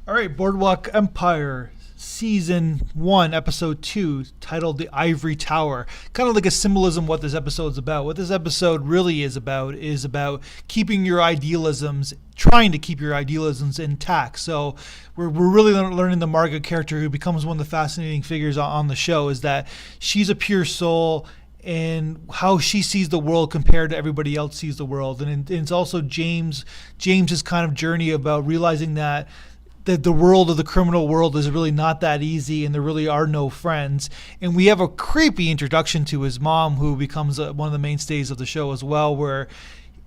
All right, Boardwalk Empire, Season 1, Episode 2, titled The Ivory Tower. Kind of like a symbolism what this episode's about. What this episode really is about keeping your idealisms, trying to keep your idealisms intact. So we're really learning the Margaret character, who becomes one of the fascinating figures on the show, is that she's a pure soul, and how she sees the world compared to everybody else sees the world. And it's also James's kind of journey about realizing that the world of the criminal world is really not that easy, and there really are no friends. And we have a creepy introduction to his mom, who becomes one of the mainstays of the show as well, where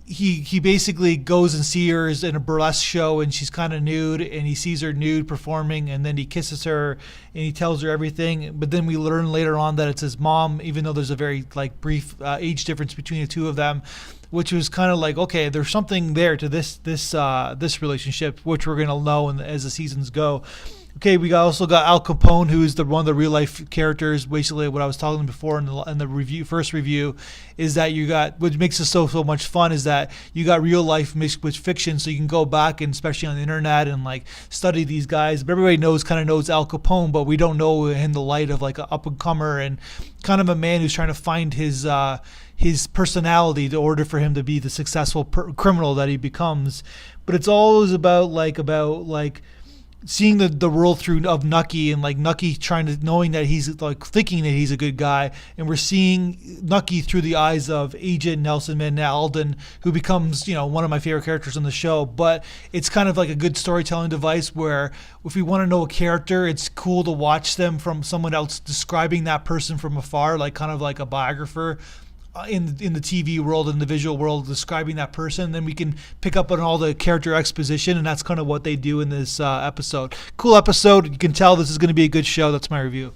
he basically goes and sees her in a burlesque show, and she's kind of nude, and he sees her nude performing, and then he kisses her and he tells her everything. But then we learn later on that it's his mom, even though there's a very brief age difference between the two of them, which was kind of like, okay, there's something there to this relationship, which we're gonna know as the seasons go. Okay, we also got Al Capone, who is one of the real life characters. Basically, what I was talking before in the first review, is that you got, what makes it so much fun is that you got real life mixed with fiction, so you can go back, and especially on the internet, and study these guys. But everybody kind of knows Al Capone, but we don't know in the light of an up and comer and kind of a man who's trying to find his personality in order for him to be the successful criminal that he becomes. But it's always about seeing the world through of Nucky, and Nucky knowing that he's thinking that he's a good guy, and we're seeing Nucky through the eyes of Agent Nelson Mandela Alden, who becomes one of my favorite characters on the show. But it's kind of like a good storytelling device, where if we want to know a character, it's cool to watch them from someone else describing that person from afar, kind of like a biographer in the TV world and the visual world, describing that person. Then we can pick up on all the character exposition, and that's kind of what they do in this episode. Cool episode. You can tell this is going to be a good show. That's my review.